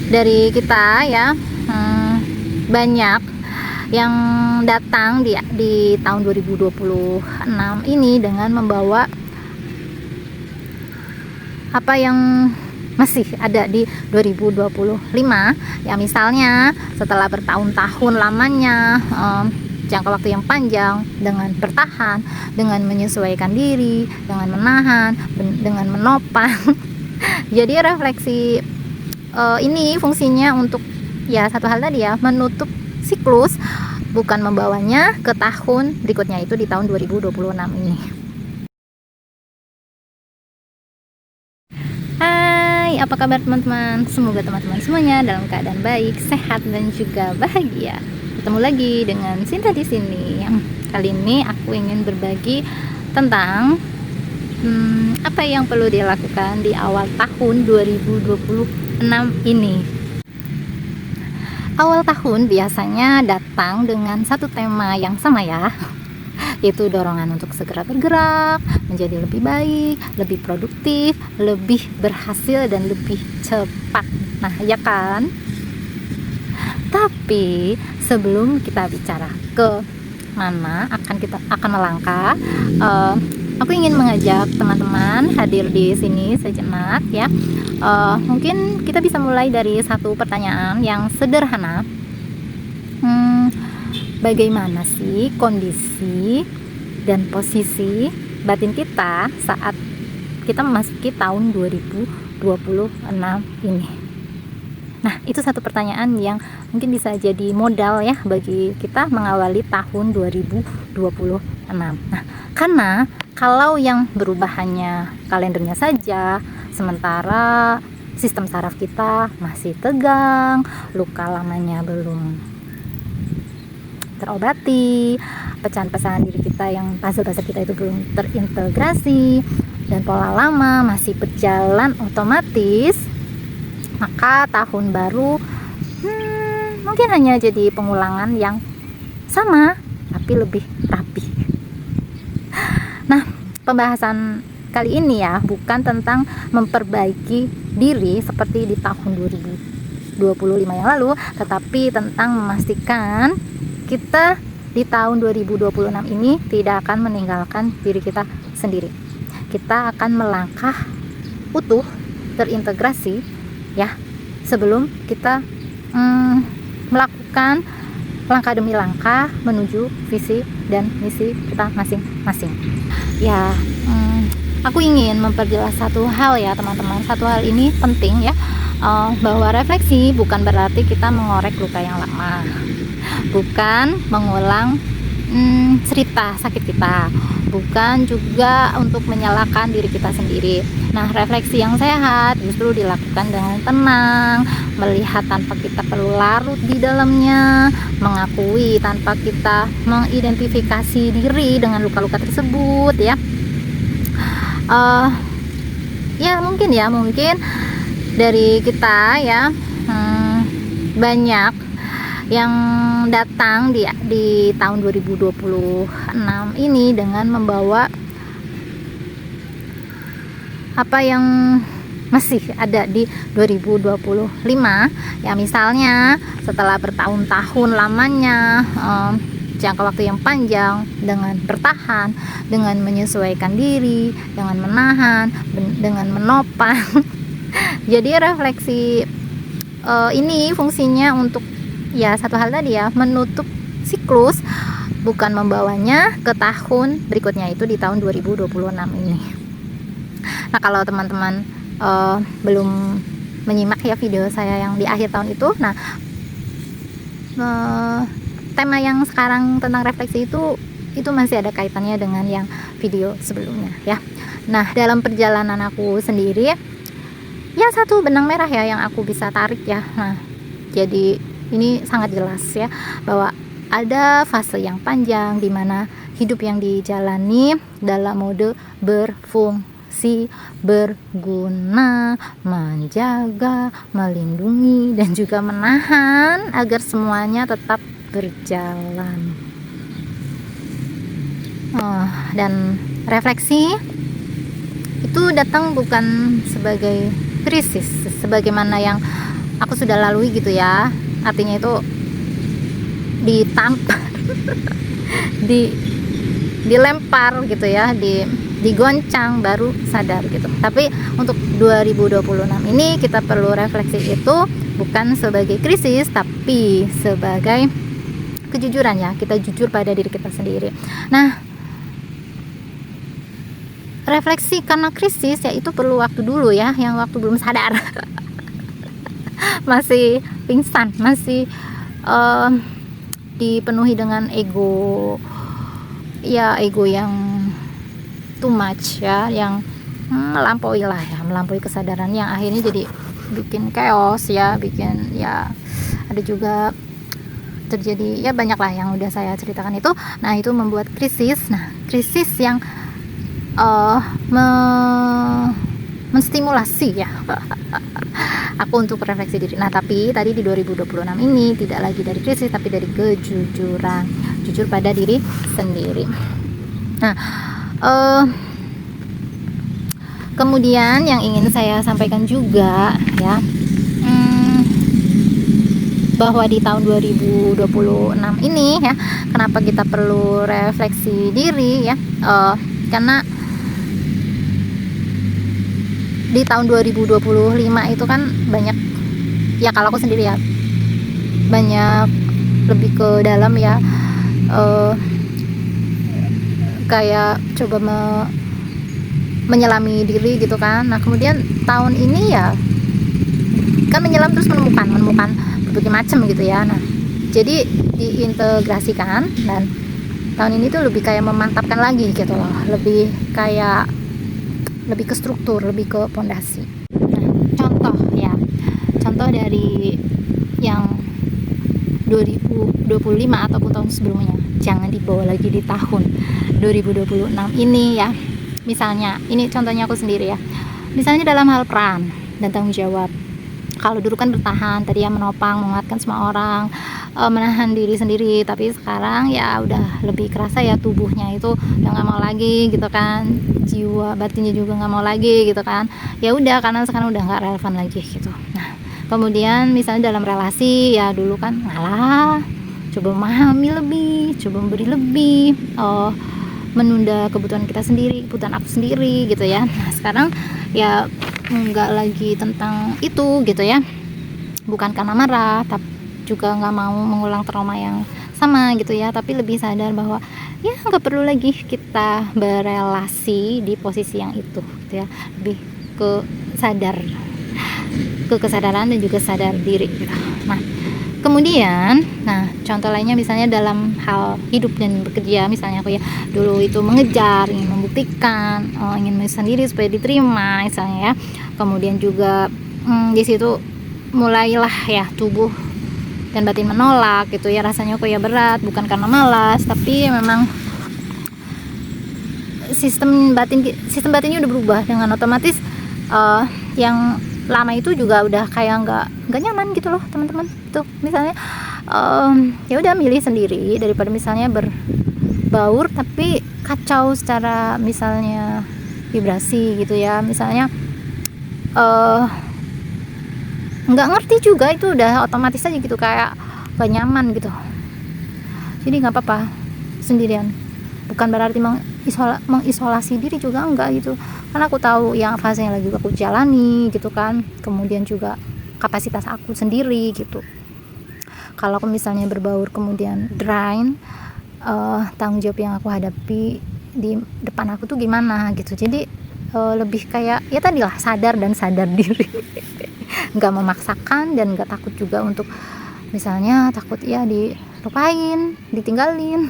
dari kita ya, banyak yang datang di tahun 2026 ini dengan membawa apa yang masih ada di 2025 ya. Misalnya setelah bertahun-tahun lamanya, jangka waktu yang panjang, dengan bertahan, dengan menyesuaikan diri, dengan menahan, dengan menopang. Jadi refleksi ini fungsinya untuk ya satu hal tadi ya, menutup siklus, bukan membawanya ke tahun berikutnya, itu di tahun 2026 ini. Hai, apa kabar teman-teman? Semoga teman-teman semuanya dalam keadaan baik, sehat, dan juga bahagia. Ketemu lagi dengan Sinta di sini. Yang kali ini aku ingin berbagi tentang apa yang perlu dilakukan di awal tahun 2026 ini. Awal tahun biasanya datang dengan satu tema yang sama ya, yaitu dorongan untuk segera bergerak, menjadi lebih baik, lebih produktif, lebih berhasil, dan lebih cepat. Nah, ya kan? Tapi sebelum kita bicara ke mana kita akan melangkah, aku ingin mengajak teman-teman hadir di sini sejenak ya. Mungkin kita bisa mulai dari satu pertanyaan yang sederhana. Bagaimana sih kondisi dan posisi batin kita saat kita memasuki tahun 2026 ini? Nah, itu satu pertanyaan yang mungkin bisa jadi modal ya bagi kita mengawali tahun 2026. Nah, karena kalau yang berubah hanya kalendernya saja, sementara sistem saraf kita masih tegang, luka lamanya belum terobati, pecahan-pecahan diri kita yang puzzle-puzzle kita itu belum terintegrasi, dan pola lama masih berjalan otomatis, maka tahun baru mungkin hanya jadi pengulangan yang sama tapi lebih rapi. Nah, pembahasan kali ini ya bukan tentang memperbaiki diri seperti di tahun 2025 yang lalu, tetapi tentang memastikan kita di tahun 2026 ini tidak akan meninggalkan diri kita sendiri. Kita akan melangkah utuh, terintegrasi ya, sebelum kita melakukan langkah demi langkah menuju visi dan misi kita masing-masing. Ya, aku ingin memperjelas satu hal ya teman-teman. Satu hal ini penting ya, bahwa refleksi bukan berarti kita mengorek luka yang lama, bukan mengulang cerita sakit kita, bukan juga untuk menyalahkan diri kita sendiri. Nah, refleksi yang sehat justru dilakukan dengan tenang, melihat tanpa kita perlu larut di dalamnya, mengakui tanpa kita mengidentifikasi diri dengan luka-luka tersebut ya. Mungkin dari kita ya, banyak yang datang di tahun 2026 ini dengan membawa apa yang masih ada di 2025 ya. Misalnya setelah bertahun-tahun lamanya, jangka waktu yang panjang, dengan bertahan, dengan menyesuaikan diri, dengan menahan, dengan menopang. Jadi refleksi ini fungsinya untuk ya satu hal tadi ya, menutup siklus, bukan membawanya ke tahun berikutnya, itu di tahun 2026 ini. Nah, kalau teman-teman belum menyimak ya video saya yang di akhir tahun itu, nah tema yang sekarang tentang refleksi itu masih ada kaitannya dengan yang video sebelumnya ya. Nah, dalam perjalanan aku sendiri ya, satu benang merah ya yang aku bisa tarik ya. Nah, jadi ini sangat jelas ya bahwa ada fase yang panjang di mana hidup yang dijalani dalam mode berfungsi, berguna, menjaga, melindungi, dan juga menahan agar semuanya tetap berjalan. Dan refleksi itu datang bukan sebagai krisis sebagaimana yang aku sudah lalui gitu ya, artinya itu ditampar dilempar gitu ya, digoncang baru sadar gitu. Tapi untuk 2026 ini kita perlu refleksi itu bukan sebagai krisis tapi sebagai kejujuran ya, kita jujur pada diri kita sendiri. Nah, refleksi karena krisis ya itu perlu waktu dulu ya, yang waktu belum sadar masih pingsan, masih dipenuhi dengan ego ya, ego yang too much ya, yang melampaui lah ya, melampaui kesadaran yang akhirnya jadi bikin chaos ya, bikin ya, ada juga terjadi ya banyak lah yang udah saya ceritakan itu. Nah, itu membuat krisis. Nah, krisis yang menstimulasi ya aku untuk refleksi diri. Nah, tapi tadi di 2026 ini tidak lagi dari krisis tapi dari kejujuran, jujur pada diri sendiri. Nah, kemudian yang ingin saya sampaikan juga ya, bahwa di tahun 2026 ini ya, kenapa kita perlu refleksi diri ya, karena di tahun 2025 itu kan banyak ya, kalau aku sendiri ya banyak lebih ke dalam ya, kayak coba menyelami diri gitu kan. Nah, kemudian tahun ini ya kan menyelam terus menemukan berbagai macam gitu ya. Nah, jadi diintegrasikan, dan tahun ini tuh lebih kayak memantapkan lagi gitu loh, lebih kayak lebih ke struktur, lebih ke pondasi. Nah, contoh dari yang 2025 ataupun tahun sebelumnya, jangan dibawa lagi di tahun 2026 ini ya. Misalnya, ini contohnya aku sendiri ya, misalnya dalam hal peran dan tanggung jawab. Kalau dulu kan bertahan, tadi ya menopang, menguatkan semua orang, menahan diri sendiri. Tapi sekarang ya udah lebih kerasa ya, tubuhnya itu udah nggak mau lagi gitu kan, jiwa batinnya juga nggak mau lagi gitu kan. Ya udah, karena sekarang udah nggak relevan lagi gitu. Nah, kemudian misalnya dalam relasi ya, dulu kan ngalah, coba memahami lebih, coba memberi lebih, menunda kebutuhan kita sendiri, kebutuhan aku sendiri gitu ya. Nah, sekarang ya nggak lagi tentang itu gitu ya, bukan karena marah, tapi juga nggak mau mengulang trauma yang sama gitu ya, tapi lebih sadar bahwa ya nggak perlu lagi kita berelasi di posisi yang itu gitu ya, lebih ke kesadaran dan juga sadar diri gitu. Nah, kemudian contoh lainnya misalnya dalam hal hidup dan bekerja. Misalnya aku ya dulu itu mengejar, ingin membuktikan, ingin sendiri supaya diterima misalnya ya. Kemudian juga di situ mulailah ya tubuh dan batin menolak gitu ya, rasanya kok ya berat, bukan karena malas, tapi memang sistem batinnya udah berubah, dengan otomatis yang lama itu juga udah kayak nggak nyaman gitu loh teman-teman. Itu misalnya ya udah milih sendiri daripada misalnya berbaur tapi kacau secara misalnya vibrasi gitu ya, misalnya nggak ngerti juga, itu udah otomatis aja gitu, kayak gak nyaman gitu. Jadi nggak apa-apa sendirian, bukan berarti mengisolasi diri juga enggak gitu, karena aku tahu yang fase yang lagi aku jalani gitu kan. Kemudian juga kapasitas aku sendiri gitu. Kalau aku misalnya berbaur kemudian drain, tanggung jawab yang aku hadapi di depan aku tuh gimana gitu. Jadi lebih kayak ya tadilah, sadar dan sadar diri nggak memaksakan dan nggak takut juga untuk misalnya takut ya dilupain, ditinggalin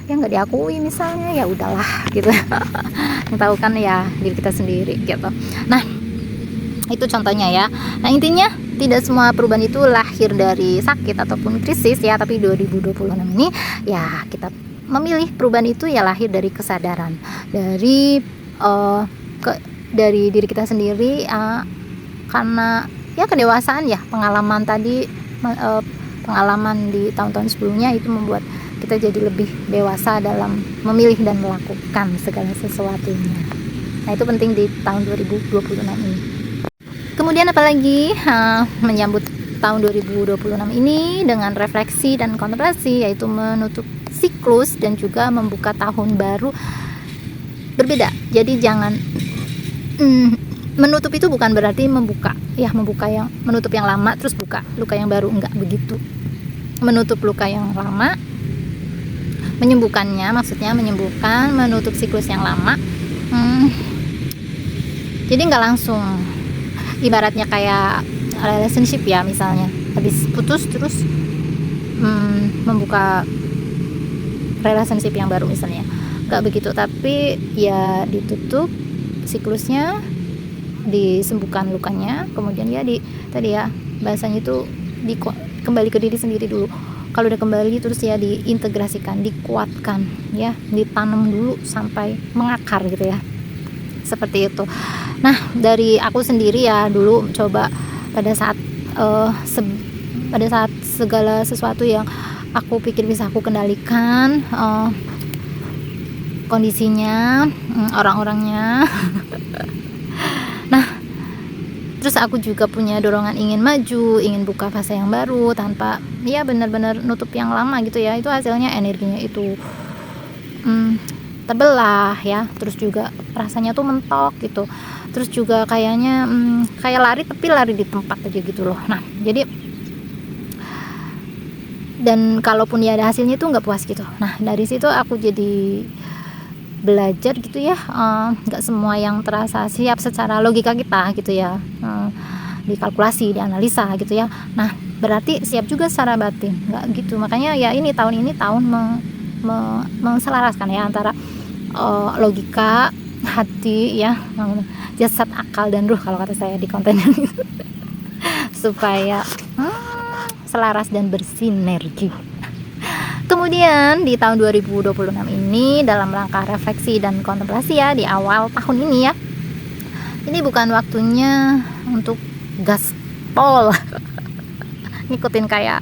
ya nggak diakui misalnya, ya udahlah gitu yang tahu kan ya diri kita sendiri gitu. Nah, itu contohnya ya. Nah, intinya tidak semua perubahan itu lahir dari sakit ataupun krisis ya, tapi 2026 ini ya kita memilih perubahan itu ya lahir dari kesadaran, dari diri kita sendiri, karena ya kedewasaan ya, pengalaman tadi, pengalaman di tahun-tahun sebelumnya itu membuat kita jadi lebih dewasa dalam memilih dan melakukan segala sesuatunya. Nah, itu penting di tahun 2026 ini. Kemudian apalagi menyambut tahun 2026 ini dengan refleksi dan kontemplasi, yaitu menutup siklus dan juga membuka tahun baru berbeda. Jadi jangan menutup itu bukan berarti membuka yang menutup yang lama terus buka luka yang baru, enggak begitu. Menutup luka yang lama, menyembuhkannya, maksudnya menyembuhkan, menutup siklus yang lama. Jadi nggak langsung, ibaratnya kayak relationship ya, misalnya habis putus terus membuka relationship yang baru misalnya, nggak begitu. Tapi ya ditutup siklusnya, disembuhkan lukanya, kemudian ya tadi ya bahasanya itu kembali ke diri sendiri dulu. Kalau udah kembali terus ya diintegrasikan, dikuatkan ya, ditanam dulu sampai mengakar gitu ya, seperti itu. Nah, dari aku sendiri ya dulu coba pada saat segala sesuatu yang aku pikir bisa aku kendalikan, kondisinya, orang-orangnya. Nah, terus aku juga punya dorongan ingin maju, ingin buka fase yang baru tanpa ya benar-benar nutup yang lama gitu ya. Itu hasilnya energinya itu terbelah ya, terus juga rasanya tuh mentok gitu, terus juga kayaknya kayak lari tapi lari di tempat aja gitu loh. Nah, jadi dan kalaupun ya ada hasilnya tuh nggak puas gitu. Nah, dari situ aku jadi belajar gitu ya, nggak semua yang terasa siap secara logika kita gitu ya, dikalkulasi, dianalisa gitu ya. Nah, berarti siap juga secara batin, nggak gitu. Makanya ya ini tahun menselaraskan ya antara logika, hati ya, jasad, akal dan ruh kalau kata saya di konten ini supaya selaras dan bersinergi. Kemudian di tahun 2026 ini dalam rangka refleksi dan kontemplasi ya di awal tahun ini ya, ini bukan waktunya untuk gaspol ngikutin kayak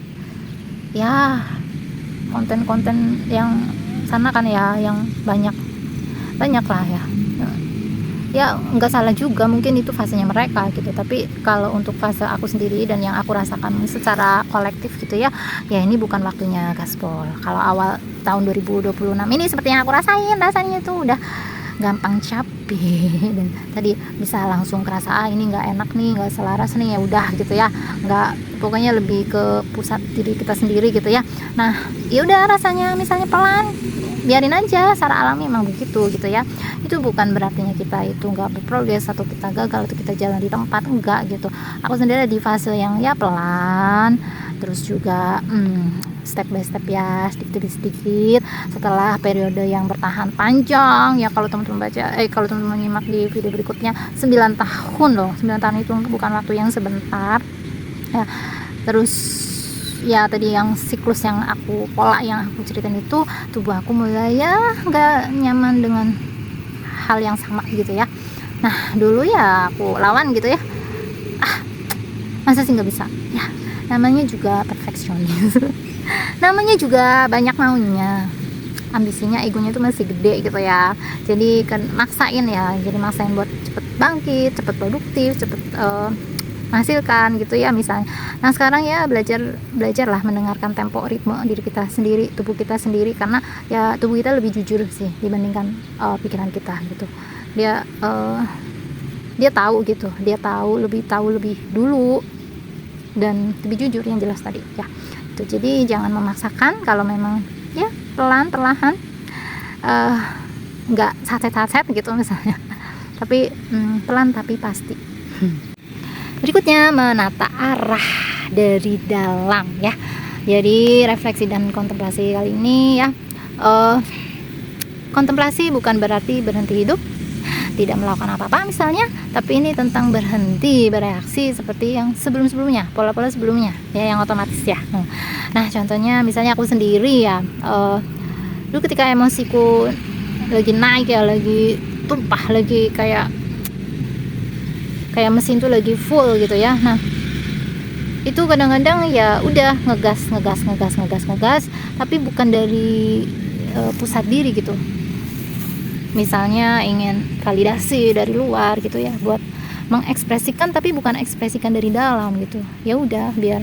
ya konten-konten yang sana kan ya, yang banyak lah ya nggak salah juga, mungkin itu fasenya mereka gitu. Tapi kalau untuk fase aku sendiri dan yang aku rasakan secara kolektif gitu ya, ini bukan waktunya gaspol. Kalau awal tahun 2026 ini seperti yang aku rasain, rasanya tuh udah gampang capek dan tadi bisa langsung kerasa ini nggak enak nih, nggak selaras nih, ya udah gitu ya, nggak, pokoknya lebih ke pusat diri kita sendiri gitu ya. Nah, ya udah rasanya misalnya pelan, biarin aja, secara alami emang begitu gitu ya. Itu bukan berartinya kita itu nggak berprogres atau kita gagal atau kita jalan di tempat, enggak gitu. Aku sendiri di fase yang ya pelan, terus juga step by step ya, sedikit. Setelah periode yang bertahan panjang ya, kalau teman-teman kalau teman-teman nyimak di video berikutnya, 9 tahun loh. 9 tahun itu bukan waktu yang sebentar ya. Terus ya tadi yang siklus yang pola yang aku ceritain itu, tubuh aku mulai ya nggak nyaman dengan hal yang sama gitu ya. Nah, dulu ya aku lawan gitu ya, masa sih nggak bisa ya, namanya juga perfeksionis namanya juga banyak maunya, ambisinya, egonya tuh masih gede gitu ya. Jadi kan maksain buat cepet bangkit, cepet produktif, cepet menghasilkan gitu ya misalnya. Nah, sekarang ya belajar lah mendengarkan tempo, ritme diri kita sendiri, tubuh kita sendiri, karena ya tubuh kita lebih jujur sih dibandingkan pikiran kita gitu. Dia tahu gitu, lebih dulu dan lebih jujur yang jelas tadi ya. Itu jadi jangan memaksakan, kalau memang ya perlahan nggak saset gitu misalnya, tapi pelan tapi pasti. Berikutnya menata arah dari dalam ya. Jadi refleksi dan kontemplasi kali ini ya, kontemplasi bukan berarti berhenti hidup, tidak melakukan apa-apa misalnya, tapi ini tentang berhenti bereaksi seperti yang sebelumnya, pola-pola sebelumnya ya, yang otomatis ya. Nah, contohnya misalnya aku sendiri ya, dulu ketika emosiku lagi naik ya, lagi tumpah, lagi kayak mesin tuh lagi full gitu ya. Nah, itu kadang-kadang ya udah ngegas, tapi bukan dari pusat diri gitu. Misalnya ingin validasi dari luar gitu ya, buat mengekspresikan tapi bukan ekspresikan dari dalam gitu. Ya udah biar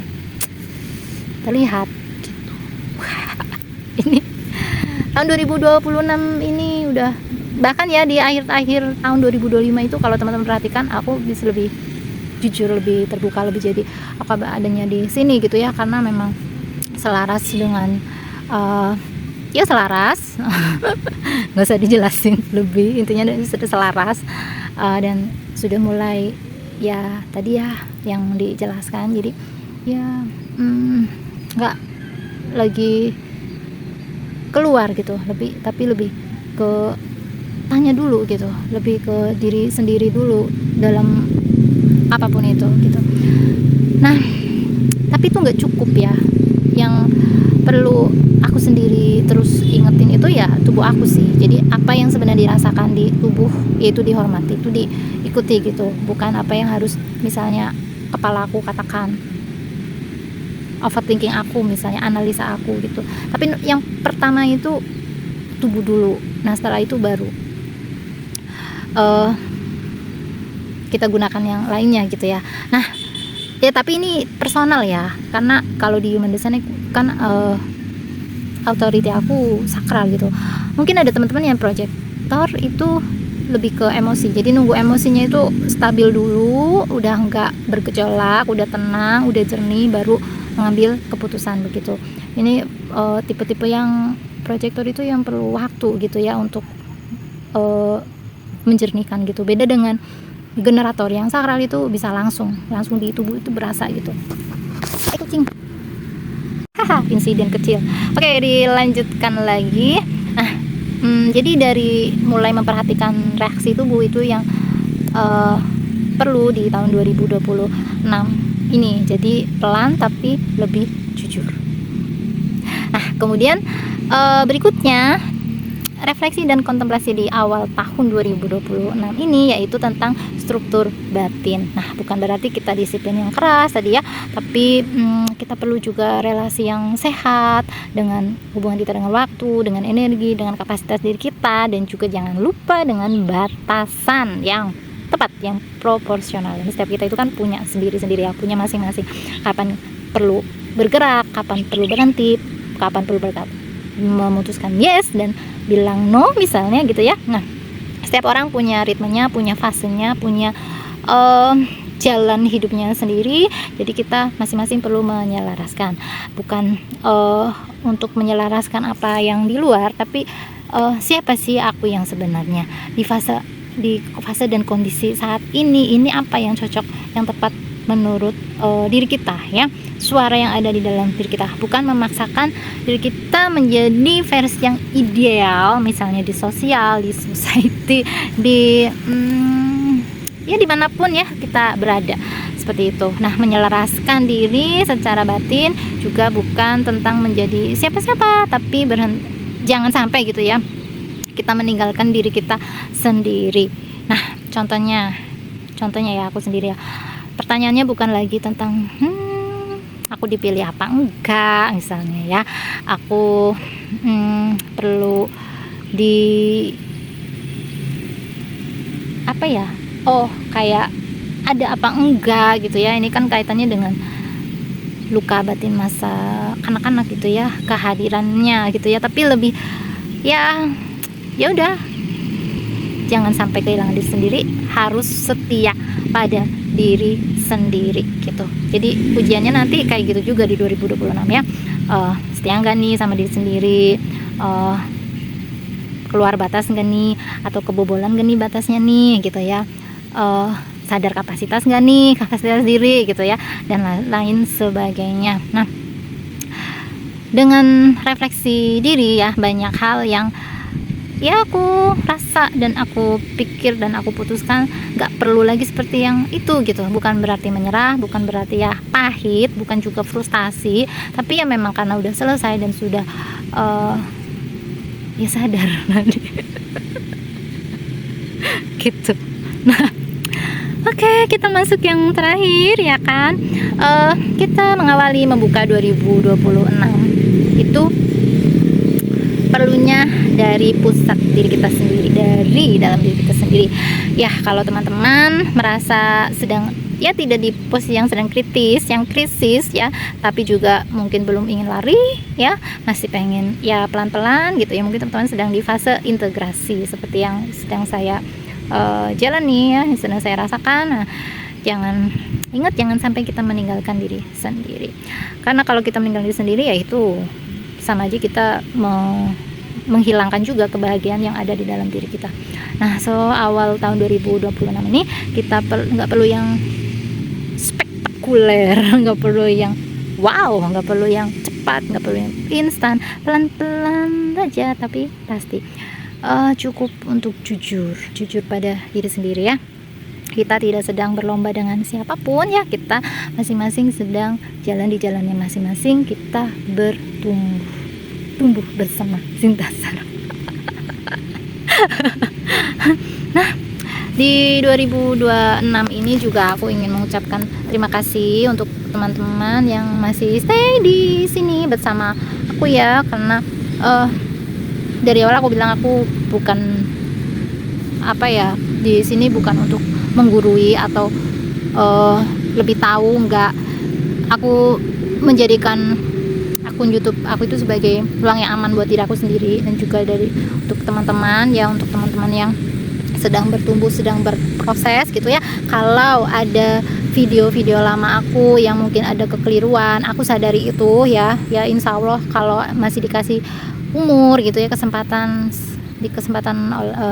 terlihat gitu. Ini tahun 2026 ini udah, bahkan ya di akhir-akhir tahun 2025 itu kalau teman-teman perhatikan, aku bisa lebih jujur, lebih terbuka, lebih jadi apa adanya di sini gitu ya, karena memang selaras dengan ya selaras nggak usah dijelasin lebih, intinya sudah selaras dan sudah mulai ya tadi ya yang dijelaskan. Jadi ya nggak lagi keluar gitu, tapi lebih ke tanya dulu gitu, lebih ke diri sendiri dulu dalam apapun itu gitu. Nah tapi itu nggak cukup ya, yang perlu aku sendiri terus ingetin itu ya tubuh aku sih. Jadi apa yang sebenarnya dirasakan di tubuh yaitu dihormati, itu diikuti gitu, bukan apa yang harus misalnya kepala aku katakan, overthinking aku misalnya, analisa aku gitu. Tapi yang pertama itu tubuh dulu, nah setelah itu baru kita gunakan yang lainnya gitu ya. Nah ya tapi ini personal ya, karena kalau di human design kan authority aku sakral gitu. Mungkin ada teman-teman yang projector itu lebih ke emosi, jadi nunggu emosinya itu stabil dulu, udah nggak bergejolak, udah tenang, udah jernih, baru mengambil keputusan begitu. Ini tipe-tipe yang projector itu yang perlu waktu gitu ya untuk menjernihkan gitu. Beda dengan generator yang sakral itu bisa langsung di tubuh itu berasa gitu. Kucing. Insiden kecil. Oke, dilanjutkan lagi. Nah, jadi dari mulai memperhatikan reaksi tubuh itu yang perlu di tahun 2026 ini. Jadi pelan tapi lebih jujur. Nah, kemudian berikutnya refleksi dan kontemplasi di awal tahun 2026 ini yaitu tentang struktur batin. Nah, bukan berarti kita disiplin yang keras tadi ya, tapi kita perlu juga relasi yang sehat dengan hubungan kita dengan waktu, dengan energi, dengan kapasitas diri kita, dan juga jangan lupa dengan batasan yang tepat, yang proporsional. Jadi setiap kita itu kan punya sendiri-sendiri ya, punya masing-masing. Kapan perlu bergerak, kapan perlu berhenti, kapan perlu memutuskan yes dan bilang no misalnya gitu ya. Nah, setiap orang punya ritmenya, punya fasenya, punya jalan hidupnya sendiri. Jadi kita masing-masing perlu menyelaraskan, bukan untuk menyelaraskan apa yang di luar, tapi siapa sih aku yang sebenarnya di fase dan kondisi saat ini apa yang cocok, yang tepat menurut diri kita ya, suara yang ada di dalam diri kita, bukan memaksakan diri kita menjadi versi yang ideal misalnya di sosial, di society, di ya dimanapun ya kita berada seperti itu. Nah, menyelaraskan diri secara batin juga bukan tentang menjadi siapa-siapa, tapi jangan sampai gitu ya kita meninggalkan diri kita sendiri. Nah, contohnya ya aku sendiri ya, pertanyaannya bukan lagi tentang aku dipilih apa enggak misalnya ya, aku perlu di apa ya, kayak ada apa enggak gitu ya. Ini kan kaitannya dengan luka batin masa kanak-kanak gitu ya, kehadirannya gitu ya. Tapi lebih ya udah, jangan sampai kehilangan diri sendiri, harus setia pada diri sendiri gitu. Jadi ujiannya nanti kayak gitu juga di 2026 ya. Setia nggak nih sama diri sendiri, keluar batas nggak nih, atau kebobolan nggak nih batasnya nih gitu ya, sadar kapasitas nggak nih, kapasitas diri gitu ya, dan lain sebagainya. Nah, dengan refleksi diri ya, banyak hal yang ya aku rasa dan aku pikir dan aku putuskan gak perlu lagi seperti yang itu gitu. Bukan berarti menyerah, bukan berarti ya pahit, bukan juga frustasi, tapi ya memang karena udah selesai dan sudah ya sadar nanti gitu. Nah, oke, kita masuk yang terakhir ya kan. Kita mengawali membuka 2026 itu perlunya dari pusat diri kita sendiri, dari dalam diri kita sendiri. Ya, kalau teman-teman merasa sedang ya tidak di posisi yang sedang kritis, yang krisis ya, tapi juga mungkin belum ingin lari ya, masih pengen ya pelan-pelan gitu ya, mungkin teman-teman sedang di fase integrasi seperti yang sedang saya jalani ya, yang sedang saya rasakan. Nah, jangan sampai kita meninggalkan diri sendiri, karena kalau kita meninggalkan diri sendiri ya itu sama aja kita menghilangkan juga kebahagiaan yang ada di dalam diri kita. Nah, awal tahun 2026 ini kita nggak perlu yang spektakuler, nggak perlu yang wow, nggak perlu yang cepat, nggak perlu yang instan, pelan-pelan saja, tapi pasti cukup untuk jujur pada diri sendiri ya. Kita tidak sedang berlomba dengan siapapun ya, kita masing-masing sedang jalan di jalannya masing-masing, kita tumbuh bersama Sintasar. Nah, di 2026 ini juga aku ingin mengucapkan terima kasih untuk teman-teman yang masih stay di sini bersama aku ya, karena dari awal aku bilang aku bukan di sini bukan untuk menggurui atau lebih tahu, enggak. Aku menjadikan akun YouTube aku itu sebagai ruang yang aman buat diri aku sendiri, dan juga untuk teman-teman ya, untuk teman-teman yang sedang bertumbuh, sedang berproses gitu ya. Kalau ada video-video lama aku yang mungkin ada kekeliruan, aku sadari itu ya insya Allah kalau masih dikasih umur gitu ya, kesempatan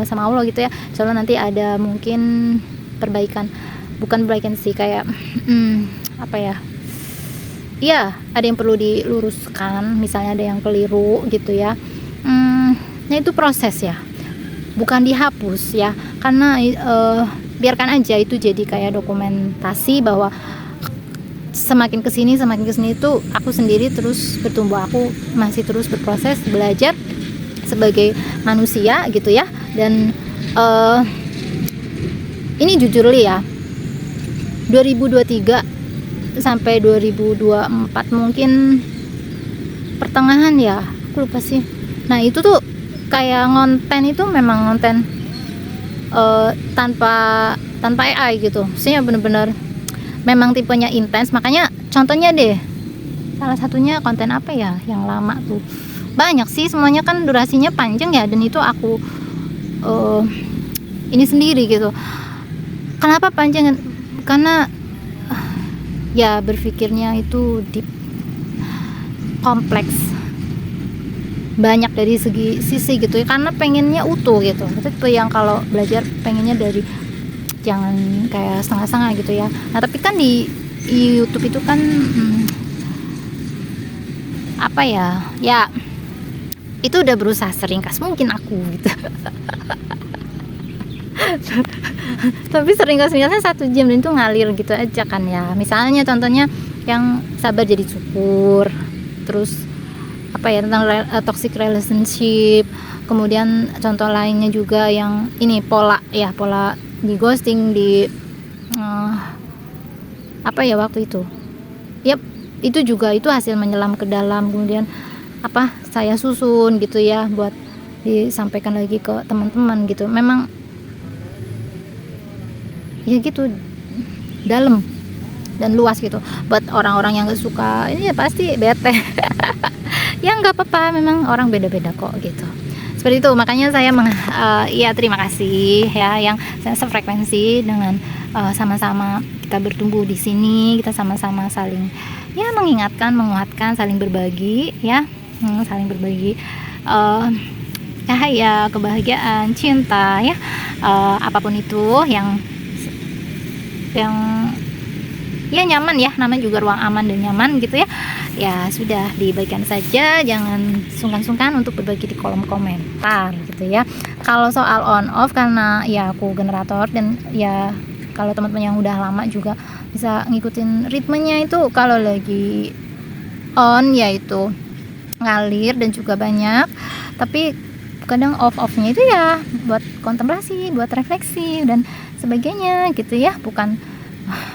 sama Allah gitu ya, soalnya nanti ada mungkin bukan perbaikan sih, kayak ada yang perlu diluruskan, misalnya ada yang keliru gitu ya. Nah itu proses ya, bukan dihapus ya, karena biarkan aja itu jadi kayak dokumentasi bahwa semakin kesini itu aku sendiri terus bertumbuh, aku masih terus berproses belajar sebagai manusia gitu ya. Dan ini jujur ya, 2023 sampai 2024 mungkin pertengahan ya, aku lupa sih. Nah itu tuh kayak ngonten itu memang ngonten tanpa AI gitu, maksudnya bener-bener memang tipenya intens. Makanya contohnya deh, salah satunya konten apa ya yang lama tuh, banyak sih, semuanya kan durasinya panjang ya, dan itu aku ini sendiri gitu. Kenapa panjang? Karena ya berpikirnya itu deep, kompleks, banyak dari sisi gitu ya, karena pengennya utuh gitu. Itu yang kalau belajar pengennya dari, jangan kayak setengah-setengah gitu ya. Nah tapi kan di YouTube itu kan ya itu udah berusaha seringkas mungkin aku gitu. Tapi seringkasnya 1 jam dan itu ngalir gitu aja kan ya. Misalnya contohnya yang sabar jadi syukur, terus tentang toxic relationship, kemudian contoh lainnya juga yang ini pola di ghosting, di waktu itu itu juga itu hasil menyelam ke dalam, kemudian saya susun gitu ya buat disampaikan lagi ke teman-teman gitu. Memang ya gitu, dalam dan luas gitu. Buat orang-orang yang gak suka ini ya pasti bete. Ya nggak apa-apa, memang orang beda-beda kok gitu. Seperti itu, makanya saya terima kasih ya yang saya sefrekuensi dengan sama-sama kita bertumbuh di sini, kita sama-sama saling mengingatkan, menguatkan, saling berbagi ya, saling berbagi cahaya, kebahagiaan, cinta ya, apapun itu yang nyaman ya, namanya juga ruang aman dan nyaman gitu ya. Ya sudah, dibagikan saja, jangan sungkan-sungkan untuk berbagi di kolom komentar gitu ya. Kalau soal on off, karena ya aku generator, dan ya kalau teman-teman yang udah lama juga bisa ngikutin ritmenya, itu kalau lagi on yaitu ngalir dan juga banyak, tapi kadang off-offnya itu ya buat kontemplasi, buat refleksi dan sebagainya gitu ya, bukan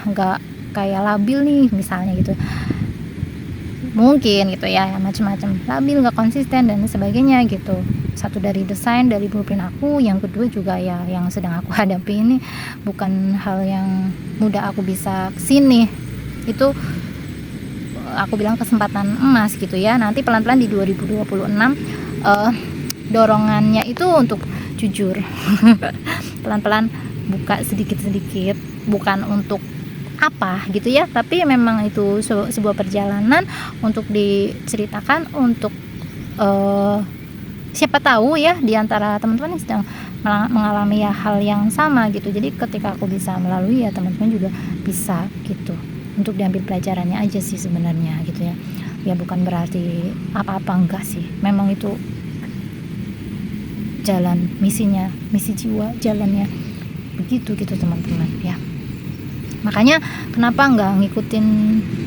nggak kayak labil nih misalnya gitu. mungkin gitu ya, macam-macam, labil, nggak konsisten dan sebagainya gitu. Satu dari desain, dari blueprint aku, yang kedua juga ya yang sedang aku hadapi ini bukan hal yang mudah aku bisa kesini. Itu aku bilang kesempatan emas gitu ya. Nanti pelan-pelan di 2026 dorongannya itu untuk jujur pelan-pelan buka sedikit-sedikit, bukan untuk apa gitu ya, tapi memang itu sebuah perjalanan untuk diceritakan, untuk siapa tahu ya di antara teman-teman yang sedang mengalami ya hal yang sama gitu. Jadi ketika aku bisa melalui ya teman-teman juga bisa gitu, untuk diambil pelajarannya aja sih sebenarnya gitu ya. Ya bukan berarti apa-apa, enggak sih, memang itu jalan misinya, misi jiwa, jalannya begitu gitu teman-teman ya. Makanya kenapa nggak ngikutin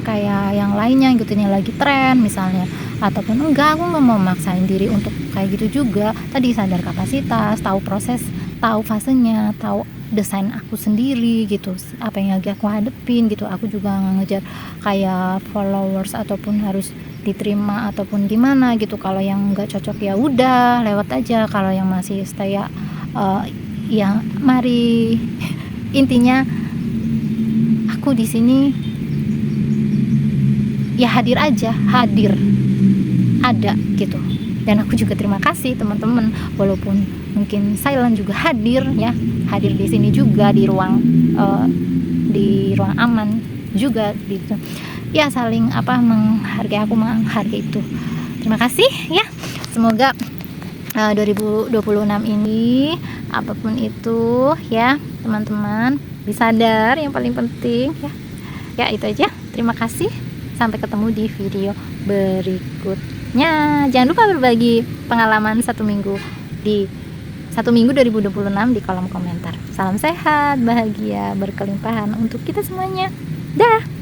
kayak yang lainnya, ngikutin yang lagi tren misalnya, ataupun enggak, aku nggak mau maksain diri untuk kayak gitu juga. Tadi sadar kapasitas, tahu proses, tahu fasenya, tahu desain aku sendiri gitu, apa yang lagi aku hadepin gitu. Aku juga nggak ngejar kayak followers ataupun harus diterima ataupun gimana gitu. Kalau yang nggak cocok ya udah lewat aja, kalau yang masih stay ya mari. Intinya aku di sini ya hadir aja, hadir ada gitu. Dan aku juga terima kasih teman-teman, walaupun mungkin silent juga hadir ya, hadir di sini juga di ruang aman juga gitu ya, saling menghargai, aku menghargai itu. Terima kasih ya, semoga 2026 ini apapun itu ya teman-teman bisa sadar, yang paling penting ya itu aja. Terima kasih, sampai ketemu di video berikutnya. Jangan lupa berbagi pengalaman 1 minggu 2026 di kolom komentar. Salam sehat, bahagia, berkelimpahan untuk kita semuanya. Dah.